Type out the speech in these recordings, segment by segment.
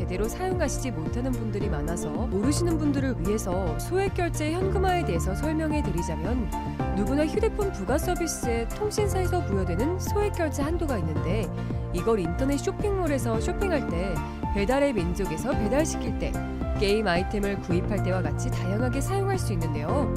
제대로 사용하시지 못하는 분들이 많아서 모르시는 분들을 위해서 소액결제 현금화에 대해서 설명해 드리자면, 누구나 휴대폰 부가 서비스에 통신사에서 부여되는 소액결제 한도가 있는데, 이걸 인터넷 쇼핑몰에서 쇼핑할 때, 배달의 민족에서 배달시킬 때, 게임 아이템을 구입할 때와 같이 다양하게 사용할 수 있는데요.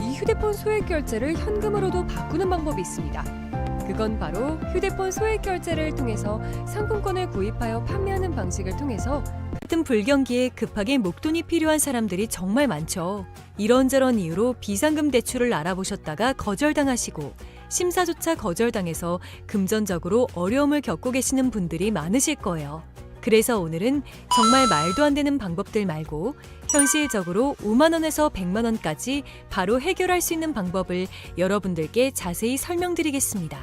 이 휴대폰 소액결제를 현금으로도 바꾸는 방법이 있습니다. 그건 바로 휴대폰 소액결제를 통해서 상품권을 구입하여 판매하는 방식을 통해서, 같은 불경기에 급하게 목돈이 필요한 사람들이 정말 많죠. 이런저런 이유로 비상금 대출을 알아보셨다가 거절당하시고, 심사조차 거절당해서 금전적으로 어려움을 겪고 계시는 분들이 많으실 거예요. 그래서 오늘은 정말 말도 안 되는 방법들 말고 현실적으로 5만 원에서 100만 원까지 바로 해결할 수 있는 방법을 여러분들께 자세히 설명드리겠습니다.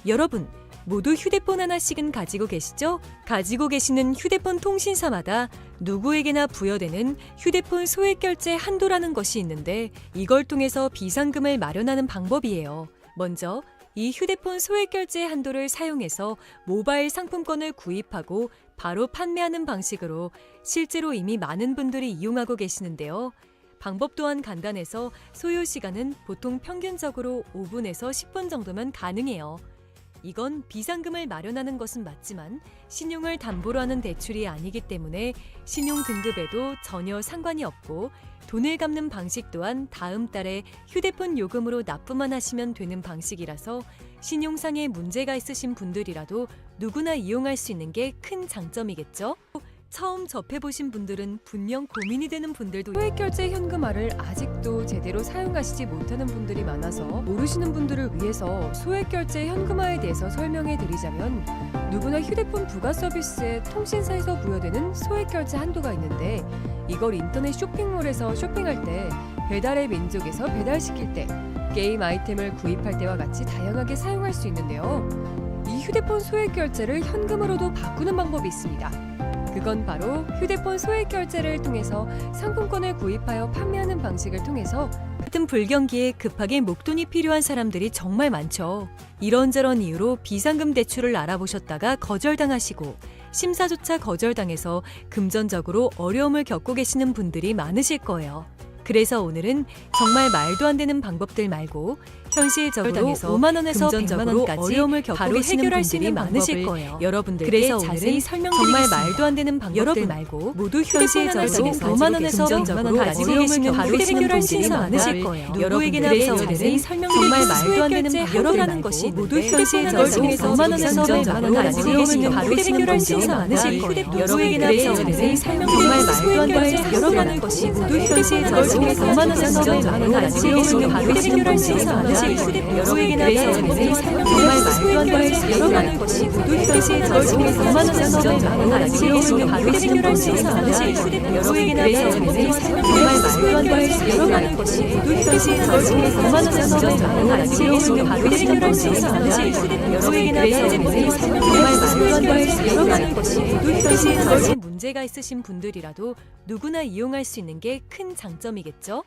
여러분, 모두 휴대폰 하나씩은 가지고 계시죠? 가지고 계시는 휴대폰 통신사마다 누구에게나 부여되는 휴대폰 소액결제 한도라는 것이 있는데, 이걸 통해서 비상금을 마련하는 방법이에요. 먼저 이 휴대폰 소액결제 한도를 사용해서 모바일 상품권을 구입하고 바로 판매하는 방식으로 실제로 이미 많은 분들이 이용하고 계시는데요. 방법 또한 간단해서 소요 시간은 보통 평균적으로 5분에서 10분 정도면 가능해요. 이건 비상금을 마련하는 것은 맞지만 신용을 담보로 하는 대출이 아니기 때문에 신용 등급에도 전혀 상관이 없고, 돈을 갚는 방식 또한 다음 달에 휴대폰 요금으로 납부만 하시면 되는 방식이라서 신용상의 문제가 있으신 분들이라도 누구나 이용할 수 있는 게 큰 장점이겠죠? 처음 접해보신 분들은 분명 고민이 되는 분들도, 소액결제 현금화를 아직도 제대로 사용하시지 못하는 분들이 많아서 모르시는 분들을 위해서 소액결제 현금화에 대해서 설명해 드리자면, 누구나 휴대폰 부가 서비스에 통신사에서 부여되는 소액결제 한도가 있는데, 이걸 인터넷 쇼핑몰에서 쇼핑할 때, 배달의 민족에서 배달시킬 때, 게임 아이템을 구입할 때와 같이 다양하게 사용할 수 있는데요. 이 휴대폰 소액결제를 현금으로도 바꾸는 방법이 있습니다. 그건 바로 휴대폰 소액결제를 통해서 상품권을 구입하여 판매하는 방식을 통해서, 같은 불경기에 급하게 목돈이 필요한 사람들이 정말 많죠. 이런저런 이유로 비상금 대출을 알아보셨다가 거절당하시고, 심사조차 거절당해서 금전적으로 어려움을 겪고 계시는 분들이 많으실 거예요. 그래서 오늘은 정말 말도 안 되는 방법들 말고 현실적으로 5만 원에서 100만 원까지 어려움을 겪고 계시는 분들이 많으실 거예요. 여러분들께 자세히 설명드리겠습니다. 정말 말도 안 되는 방법들 말고 모두 현실적으로 5만 원에서 100만 원 가지고 계시는 분들이 많으실 거예요. 여러분들께 자세히 설명드리겠습니다. 정말 말도 안 되는 방법이라는 것이 모두 현실적으로 5만 원에서 100만 원 가지고 계시는 분들이 많으실 거예요. 여러분들께 자세히 설명드리겠습니다. 정말 말도 안 되는 방법이라는 것이 모두 현실적으로 5만 원에서 100만 원 가지고 계시는 분들이 많으실 여러에게나 자세히 설명드리겠습니다. 정말 말도 안 되는 여러라는 것이 모두 현실적으로 5만 원에서 100만 원 가지고 계시는 분들이 많으실 여러에게나 자세히 설명드리겠습니다. 정말 말도 안 되는 여러라는 것이 모두 현실적으로 5만 원에서 100만 원 가지고 계시는 분들이 많으실 여러에게나 자세히 설명드리겠습니다. 정말 말도 안 되는 여러라는 것이 모두 현실적으로 문제가 있으신 분들이라도 누구나 이용할 수 있는 게 큰 장점이겠죠?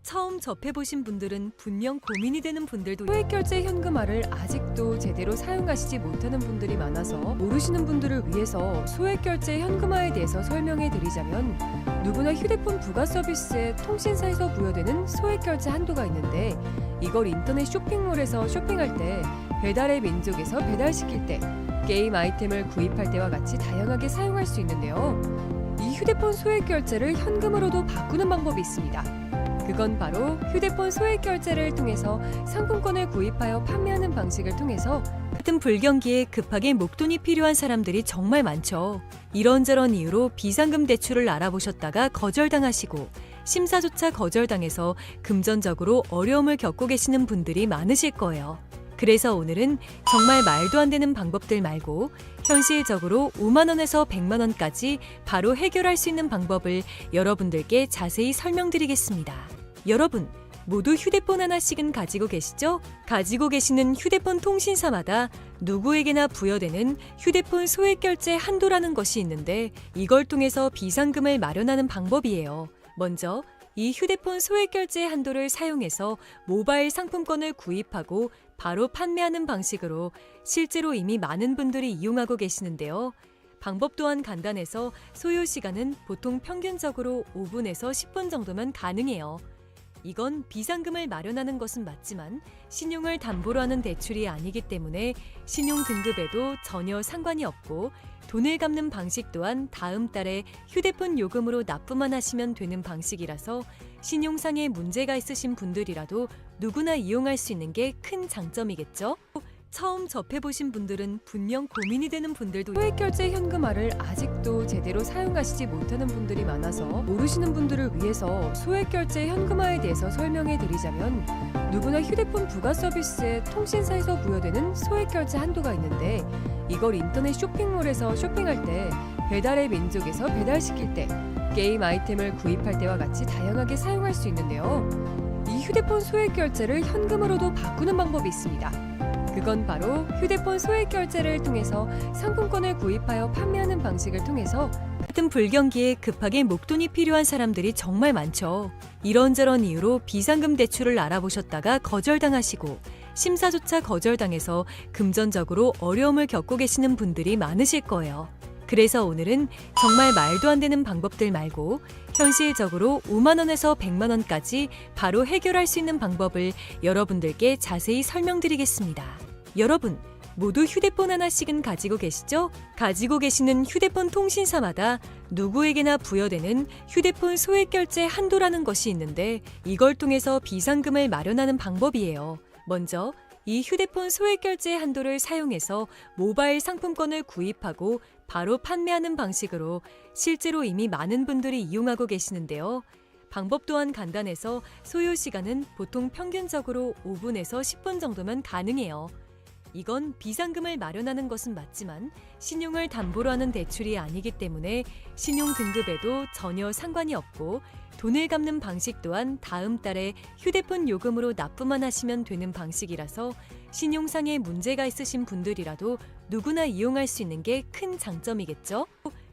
처음 접해보신 분들은 분명 고민이 되는 분들도, 소액결제 현금화를 아직도 제대로 사용하시지 못하는 분들이 많아서 모르시는 분들을 위해서 소액결제 현금화에 대해서 설명해 드리자면, 누구나 휴대폰 부가 서비스에 통신사에서 부여되는 소액결제 한도가 있는데, 이걸 인터넷 쇼핑몰에서 쇼핑할 때, 배달의 민족에서 배달시킬 때, 게임 아이템을 구입할 때와 같이 다양하게 사용할 수 있는데요. 이 휴대폰 소액결제를 현금으로도 바꾸는 방법이 있습니다. 그건 바로 휴대폰 소액결제를 통해서 상품권을 구입하여 판매하는 방식을 통해서, 같은 불경기에 급하게 목돈이 필요한 사람들이 정말 많죠. 이런저런 이유로 비상금 대출을 알아보셨다가 거절당하시고, 심사조차 거절당해서 금전적으로 어려움을 겪고 계시는 분들이 많으실 거예요. 그래서 오늘은 정말 말도 안 되는 방법들 말고 현실적으로 5만 원에서 100만 원까지 바로 해결할 수 있는 방법을 여러분들께 자세히 설명드리겠습니다. 여러분, 모두 휴대폰 하나씩은 가지고 계시죠? 가지고 계시는 휴대폰 통신사마다 누구에게나 부여되는 휴대폰 소액결제 한도라는 것이 있는데, 이걸 통해서 비상금을 마련하는 방법이에요. 먼저 이 휴대폰 소액결제 한도를 사용해서 모바일 상품권을 구입하고 바로 판매하는 방식으로 실제로 이미 많은 분들이 이용하고 계시는데요. 방법 또한 간단해서 소요 시간은 보통 평균적으로 5분에서 10분 정도면 가능해요. 이건 비상금을 마련하는 것은 맞지만 신용을 담보로 하는 대출이 아니기 때문에 신용 등급에도 전혀 상관이 없고 돈을 갚는 방식 또한 다음 달에 휴대폰 요금으로 납부만 하시면 되는 방식이라서 신용상에 문제가 있으신 분들이라도 누구나 이용할 수 있는 게 큰 장점이겠죠? 처음 접해보신 분들은 분명 고민이 되는 분들도 소액결제 현금화를 아직도 제대로 사용하시지 못하는 분들이 많아서 모르시는 분들을 위해서 소액결제 현금화에 대해서 설명해 드리자면 누구나 휴대폰 부가 서비스에 통신사에서 부여되는 소액결제 한도가 있는데 이걸 인터넷 쇼핑몰에서 쇼핑할 때 배달의 민족에서 배달시킬 때 게임 아이템을 구입할 때와 같이 다양하게 사용할 수 있는데요. 이 휴대폰 소액결제를 현금으로도 바꾸는 방법이 있습니다. 그건 바로 휴대폰 소액결제를 통해서 상품권을 구입하여 판매하는 방식을 통해서 같은 불경기에 급하게 목돈이 필요한 사람들이 정말 많죠. 이런저런 이유로 비상금 대출을 알아보셨다가 거절당하시고 심사조차 거절당해서 금전적으로 어려움을 겪고 계시는 분들이 많으실 거예요. 그래서 오늘은 정말 말도 안 되는 방법들 말고 현실적으로 5만 원에서 100만 원까지 바로 해결할 수 있는 방법을 여러분들께 자세히 설명드리겠습니다. 여러분, 모두 휴대폰 하나씩은 가지고 계시죠? 가지고 계시는 휴대폰 통신사마다 누구에게나 부여되는 휴대폰 소액결제 한도라는 것이 있는데 이걸 통해서 비상금을 마련하는 방법이에요. 먼저 이 휴대폰 소액결제 한도를 사용해서 모바일 상품권을 구입하고 바로 판매하는 방식으로 실제로 이미 많은 분들이 이용하고 계시는데요. 방법 또한 간단해서 소요 시간은 보통 평균적으로 5분에서 10분 정도면 가능해요. 이건 비상금을 마련하는 것은 맞지만 신용을 담보로 하는 대출이 아니기 때문에 신용 등급에도 전혀 상관이 없고 돈을 갚는 방식 또한 다음 달에 휴대폰 요금으로 납부만 하시면 되는 방식이라서 신용상에 문제가 있으신 분들이라도 누구나 이용할 수 있는 게 큰 장점이겠죠?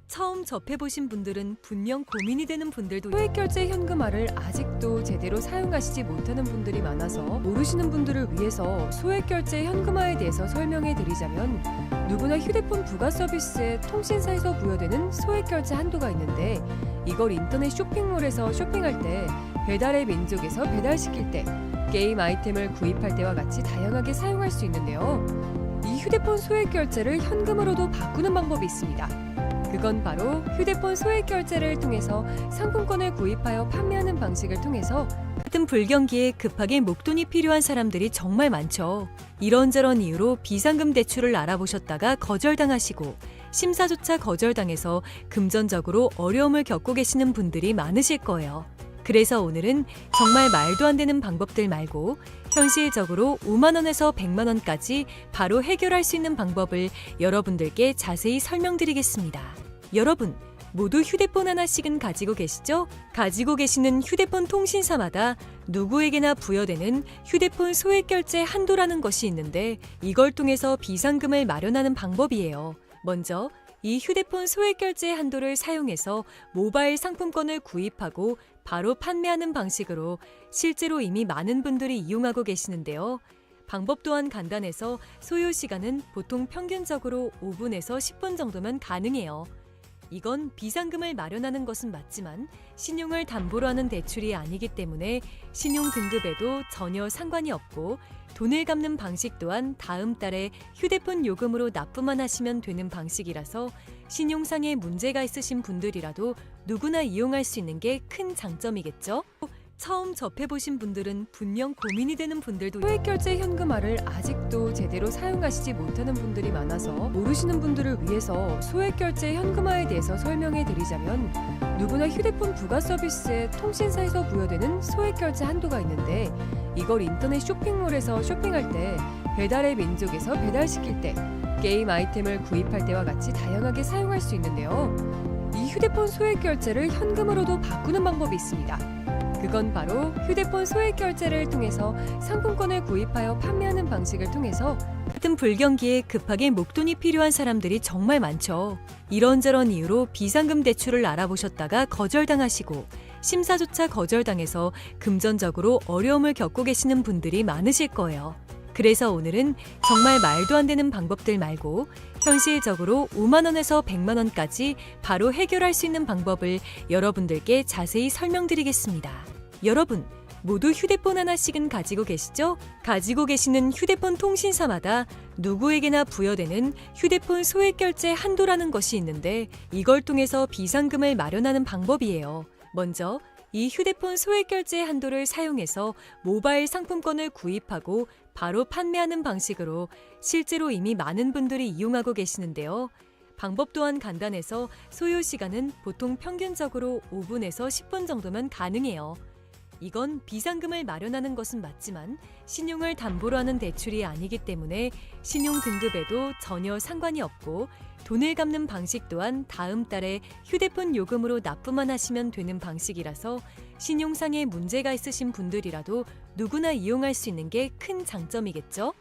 처음 접해보신 분들은 분명 고민이 되는 분들도 소액결제 현금화를 아직도 제대로 사용하시지 못하는 분들이 많아서 모르시는 분들을 위해서 소액결제 현금화에 대해서 설명해 드리자면 누구나 휴대폰 부가 서비스에 통신사에서 부여되는 소액결제 한도가 있는데 이걸 인터넷 쇼핑몰에서 쇼핑할 때 배달의 민족에서 배달시킬 때 게임 아이템을 구입할 때와 같이 다양하게 사용할 수 있는데요. 이 휴대폰 소액결제를 현금으로도 바꾸는 방법이 있습니다. 그건 바로 휴대폰 소액결제를 통해서 상품권을 구입하여 판매하는 방식을 통해서 같은 불경기에 급하게 목돈이 필요한 사람들이 정말 많죠. 이런저런 이유로 비상금 대출을 알아보셨다가 거절당하시고 심사조차 거절당해서 금전적으로 어려움을 겪고 계시는 분들이 많으실 거예요. 그래서 오늘은 정말 말도 안 되는 방법들 말고 현실적으로 5만 원에서 100만 원까지 바로 해결할 수 있는 방법을 여러분들께 자세히 설명드리겠습니다. 여러분, 모두 휴대폰 하나씩은 가지고 계시죠? 가지고 계시는 휴대폰 통신사마다 누구에게나 부여되는 휴대폰 소액결제 한도라는 것이 있는데 이걸 통해서 비상금을 마련하는 방법이에요. 먼저 이 휴대폰 소액결제 한도를 사용해서 모바일 상품권을 구입하고 바로 판매하는 방식으로 실제로 이미 많은 분들이 이용하고 계시는데요. 방법 또한 간단해서 소요 시간은 보통 평균적으로 5분에서 10분 정도면 가능해요. 이건 비상금을 마련하는 것은 맞지만 신용을 담보로 하는 대출이 아니기 때문에 신용 등급에도 전혀 상관이 없고 돈을 갚는 방식 또한 다음 달에 휴대폰 요금으로 납부만 하시면 되는 방식이라서 신용상에 문제가 있으신 분들이라도 누구나 이용할 수 있는 게 큰 장점이겠죠? 처음 접해보신 분들은 분명 고민이 되는 분들도 소액결제 현금화를 아직도 제대로 사용하시지 못하는 분들이 많아서 모르시는 분들을 위해서 소액결제 현금화에 대해서 설명해 드리자면 누구나 휴대폰 부가 서비스에 통신사에서 부여되는 소액결제 한도가 있는데 이걸 인터넷 쇼핑몰에서 쇼핑할 때 배달의 민족에서 배달시킬 때 게임 아이템을 구입할 때와 같이 다양하게 사용할 수 있는데요. 이 휴대폰 소액결제를 현금으로도 바꾸는 방법이 있습니다. 그건 바로 휴대폰 소액결제를 통해서 상품권을 구입하여 판매하는 방식을 통해서 같은 불경기에 급하게 목돈이 필요한 사람들이 정말 많죠. 이런저런 이유로 비상금 대출을 알아보셨다가 거절당하시고 심사조차 거절당해서 금전적으로 어려움을 겪고 계시는 분들이 많으실 거예요. 그래서 오늘은 정말 말도 안 되는 방법들 말고 현실적으로 5만 원에서 100만 원까지 바로 해결할 수 있는 방법을 여러분들께 자세히 설명드리겠습니다. 여러분, 모두 휴대폰 하나씩은 가지고 계시죠? 가지고 계시는 휴대폰 통신사마다 누구에게나 부여되는 휴대폰 소액결제 한도라는 것이 있는데 이걸 통해서 비상금을 마련하는 방법이에요. 먼저 이 휴대폰 소액결제 한도를 사용해서 모바일 상품권을 구입하고 바로 판매하는 방식으로 실제로 이미 많은 분들이 이용하고 계시는데요. 방법 또한 간단해서 소요 시간은 보통 평균적으로 5분에서 10분 정도면 가능해요. 이건 비상금을 마련하는 것은 맞지만 신용을 담보로 하는 대출이 아니기 때문에 신용 등급에도 전혀 상관이 없고 돈을 갚는 방식 또한 다음 달에 휴대폰 요금으로 납부만 하시면 되는 방식이라서 신용상의 문제가 있으신 분들이라도 누구나 이용할 수 있는 게 큰 장점이겠죠?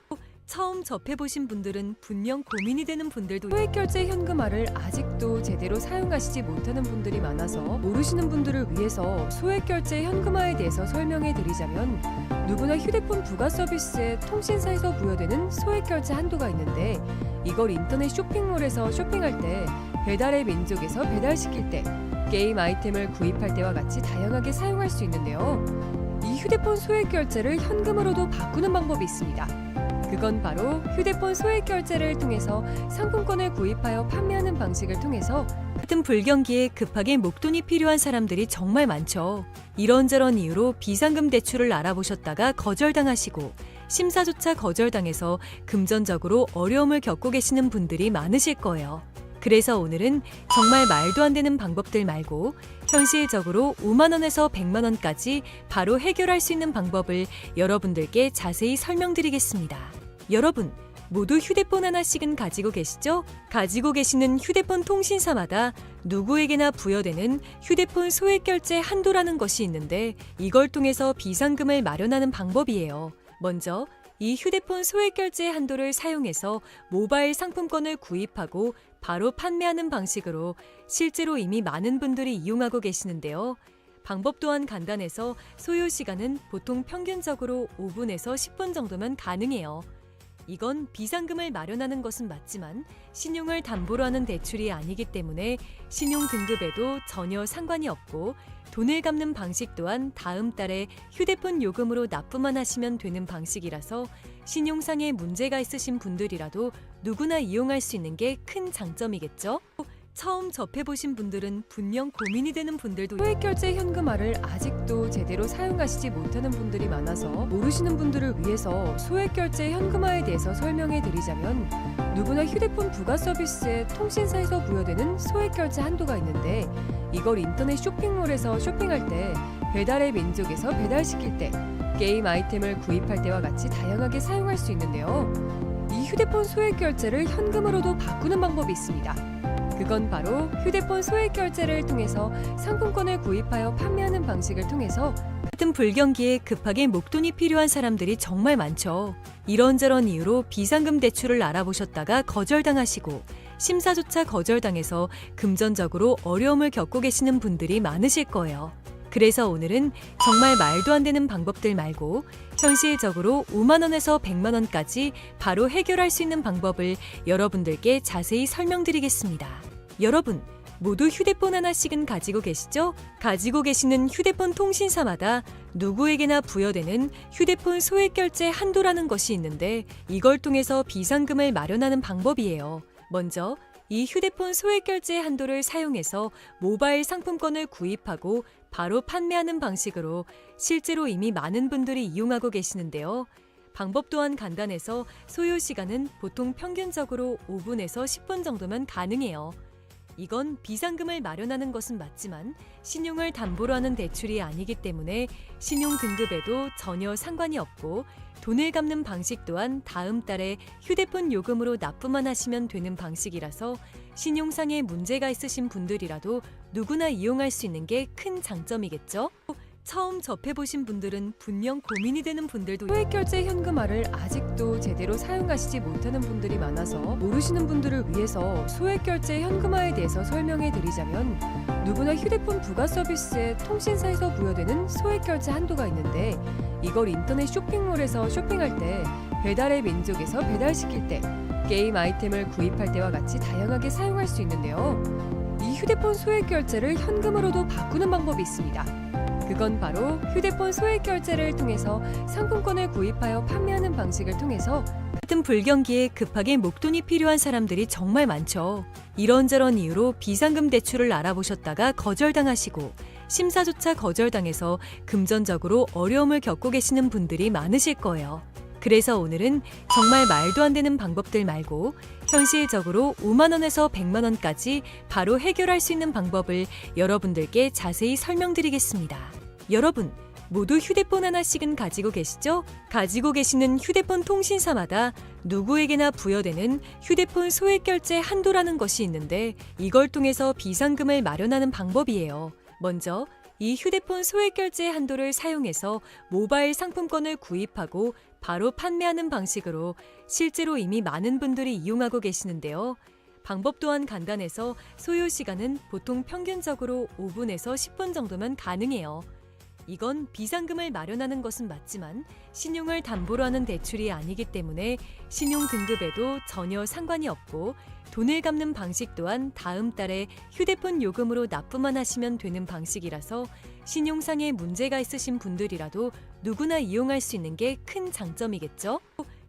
처음 접해보신 분들은 분명 고민이 되는 분들도 소액결제 현금화를 아직도 제대로 사용하시지 못하는 분들이 많아서 모르시는 분들을 위해서 소액결제 현금화에 대해서 설명해 드리자면 누구나 휴대폰 부가 서비스에 통신사에서 부여되는 소액결제 한도가 있는데 이걸 인터넷 쇼핑몰에서 쇼핑할 때 배달의 민족에서 배달시킬 때 게임 아이템을 구입할 때와 같이 다양하게 사용할 수 있는데요. 이 휴대폰 소액결제를 현금으로도 바꾸는 방법이 있습니다. 그건 바로 휴대폰 소액결제를 통해서 상품권을 구입하여 판매하는 방식을 통해서 같은 불경기에 급하게 목돈이 필요한 사람들이 정말 많죠. 이런저런 이유로 비상금 대출을 알아보셨다가 거절당하시고 심사조차 거절당해서 금전적으로 어려움을 겪고 계시는 분들이 많으실 거예요. 그래서 오늘은 정말 말도 안 되는 방법들 말고 현실적으로 5만 원에서 100만 원까지 바로 해결할 수 있는 방법을 여러분들께 자세히 설명드리겠습니다. 여러분, 모두 휴대폰 하나씩은 가지고 계시죠? 가지고 계시는 휴대폰 통신사마다 누구에게나 부여되는 휴대폰 소액결제 한도라는 것이 있는데 이걸 통해서 비상금을 마련하는 방법이에요. 먼저 이 휴대폰 소액결제 한도를 사용해서 모바일 상품권을 구입하고 바로 판매하는 방식으로 실제로 이미 많은 분들이 이용하고 계시는데요. 방법 또한 간단해서 소요 시간은 보통 평균적으로 5분에서 10분 정도면 가능해요. 이건 비상금을 마련하는 것은 맞지만 신용을 담보로 하는 대출이 아니기 때문에 신용 등급에도 전혀 상관이 없고 돈을 갚는 방식 또한 다음 달에 휴대폰 요금으로 납부만 하시면 되는 방식이라서 신용상의 문제가 있으신 분들이라도 누구나 이용할 수 있는 게 큰 장점이겠죠? 처음 접해보신 분들은 분명 고민이 되는 분들도 소액결제 현금화를 아직도 제대로 사용하시지 못하는 분들이 많아서 모르시는 분들을 위해서 소액결제 현금화에 대해서 설명해 드리자면 누구나 휴대폰 부가 서비스에 통신사에서 부여되는 소액결제 한도가 있는데 이걸 인터넷 쇼핑몰에서 쇼핑할 때 배달의 민족에서 배달시킬 때 게임 아이템을 구입할 때와 같이 다양하게 사용할 수 있는데요. 이 휴대폰 소액결제를 현금으로도 바꾸는 방법이 있습니다. 그건 바로 휴대폰 소액결제를 통해서 상품권을 구입하여 판매하는 방식을 통해서 같은 불경기에 급하게 목돈이 필요한 사람들이 정말 많죠. 이런저런 이유로 비상금 대출을 알아보셨다가 거절당하시고 심사조차 거절당해서 금전적으로 어려움을 겪고 계시는 분들이 많으실 거예요. 그래서 오늘은 정말 말도 안 되는 방법들 말고 현실적으로 5만 원에서 100만 원까지 바로 해결할 수 있는 방법을 여러분들께 자세히 설명드리겠습니다. 여러분, 모두 휴대폰 하나씩은 가지고 계시죠? 가지고 계시는 휴대폰 통신사마다 누구에게나 부여되는 휴대폰 소액결제 한도라는 것이 있는데 이걸 통해서 비상금을 마련하는 방법이에요. 먼저 이 휴대폰 소액결제 한도를 사용해서 모바일 상품권을 구입하고 바로 판매하는 방식으로 실제로 이미 많은 분들이 이용하고 계시는데요. 방법 또한 간단해서 소요 시간은 보통 평균적으로 5분에서 10분 정도면 가능해요. 이건 비상금을 마련하는 것은 맞지만 신용을 담보로 하는 대출이 아니기 때문에 신용 등급에도 전혀 상관이 없고 돈을 갚는 방식 또한 다음 달에 휴대폰 요금으로 납부만 하시면 되는 방식이라서 신용상의 문제가 있으신 분들이라도 누구나 이용할 수 있는 게 큰 장점이겠죠? 처음 접해보신 분들은 분명 고민이 되는 분들도 소액결제 현금화를 아직도 제대로 사용하시지 못하는 분들이 많아서 모르시는 분들을 위해서 소액결제 현금화에 대해서 설명해 드리자면 누구나 휴대폰 부가 서비스에 통신사에서 부여되는 소액결제 한도가 있는데 이걸 인터넷 쇼핑몰에서 쇼핑할 때 배달의 민족에서 배달시킬 때 게임 아이템을 구입할 때와 같이 다양하게 사용할 수 있는데요. 이 휴대폰 소액 결제를 현금으로도 바꾸는 방법이 있습니다. 그건 바로 휴대폰 소액 결제를 통해서 상품권을 구입하여 판매하는 방식을 통해서 같은 불경기에 급하게 목돈이 필요한 사람들이 정말 많죠. 이런저런 이유로 비상금 대출을 알아보셨다가 거절당하시고 심사조차 거절당해서 금전적으로 어려움을 겪고 계시는 분들이 많으실 거예요. 그래서 오늘은 정말 말도 안 되는 방법들 말고 현실적으로 5만 원에서 100만 원까지 바로 해결할 수 있는 방법을 여러분들께 자세히 설명드리겠습니다. 여러분, 모두 휴대폰 하나씩은 가지고 계시죠? 가지고 계시는 휴대폰 통신사마다 누구에게나 부여되는 휴대폰 소액 결제 한도라는 것이 있는데 이걸 통해서 비상금을 마련하는 방법이에요. 먼저 이 휴대폰 소액 결제 한도를 사용해서 모바일 상품권을 구입하고 바로 판매하는 방식으로 실제로 이미 많은 분들이 이용하고 계시는데요. 방법 또한 간단해서 소요 시간은 보통 평균적으로 5분에서 10분 정도면 가능해요. 이건 비상금을 마련하는 것은 맞지만 신용을 담보로 하는 대출이 아니기 때문에 신용 등급에도 전혀 상관이 없고 돈을 갚는 방식 또한 다음 달에 휴대폰 요금으로 납부만 하시면 되는 방식이라서 신용상의 문제가 있으신 분들이라도 누구나 이용할 수 있는 게 큰 장점이겠죠?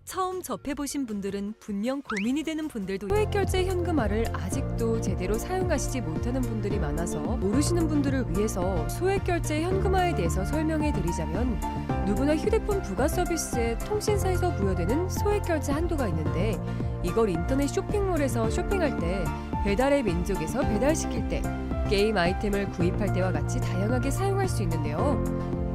처음 접해보신 분들은 분명 고민이 되는 분들도 소액결제 현금화를 아직도 제대로 사용하시지 못하는 분들이 많아서 모르시는 분들을 위해서 소액결제 현금화에 대해서 설명해 드리자면 누구나 휴대폰 부가 서비스에 통신사에서 부여되는 소액결제 한도가 있는데 이걸 인터넷 쇼핑몰에서 쇼핑할 때 배달의 민족에서 배달시킬 때 게임 아이템을 구입할 때와 같이 다양하게 사용할 수 있는데요.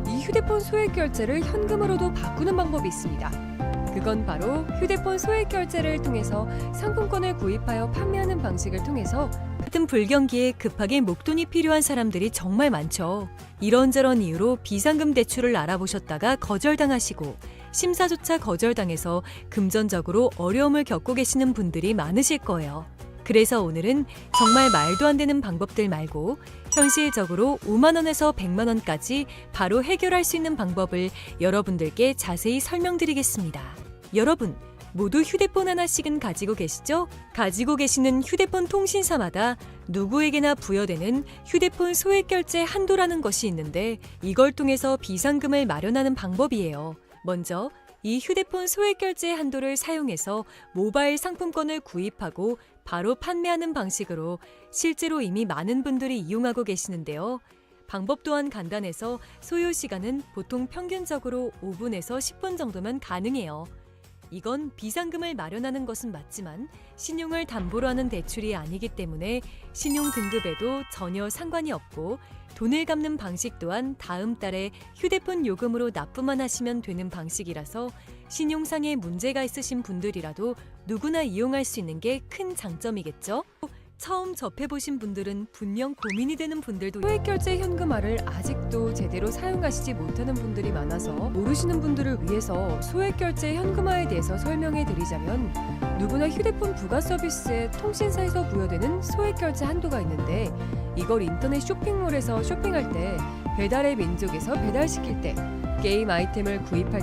이 휴대폰 소액결제를 현금으로도 바꾸는 방법이 있습니다. 그건 바로 휴대폰 소액 결제를 통해서 상품권을 구입하여 판매하는 방식을 통해서 같은 불경기에 급하게 목돈이 필요한 사람들이 정말 많죠. 이런저런 이유로 비상금 대출을 알아보셨다가 거절당하시고 심사조차 거절당해서 금전적으로 어려움을 겪고 계시는 분들이 많으실 거예요. 그래서 오늘은 정말 말도 안 되는 방법들 말고 현실적으로 5만 원에서 100만 원까지 바로 해결할 수 있는 방법을 여러분들께 자세히 설명드리겠습니다. 여러분, 모두 휴대폰 하나씩은 가지고 계시죠? 가지고 계시는 휴대폰 통신사마다 누구에게나 부여되는 휴대폰 소액 결제 한도라는 것이 있는데 이걸 통해서 비상금을 마련하는 방법이에요. 먼저 이 휴대폰 소액 결제 한도를 사용해서 모바일 상품권을 구입하고 바로 판매하는 방식으로 실제로 이미 많은 분들이 이용하고 계시는데요. 방법 또한 간단해서 소요 시간은 보통 평균적으로 5분에서 10분 정도면 가능해요. 이건 비상금을 마련하는 것은 맞지만 신용을 담보로 하는 대출이 아니기 때문에 신용 등급에도 전혀 상관이 없고 돈을 갚는 방식 또한 다음 달에 휴대폰 요금으로 납부만 하시면 되는 방식이라서 신용상의 문제가 있으신 분들이라도 누구나 이용할 수 있는 게 큰 장점이겠죠? 처음 접해보신 분들은 분명 고민이 되는 분들도 소액결제 현금화를 아직도 제대로 사용하시지 못하는 분들이 많아서 모르시는 분들을 위해서 소액결제 현금화에 대해서 설명해 드리자면 누구나 휴대폰 부가 서비스에 통신사에서 부여되는 소액결제 한도가 있는데 이걸 인터넷 쇼핑몰에서 쇼핑할 때 배달의 민족에서 배달시킬 때 게임 아이템을 구입할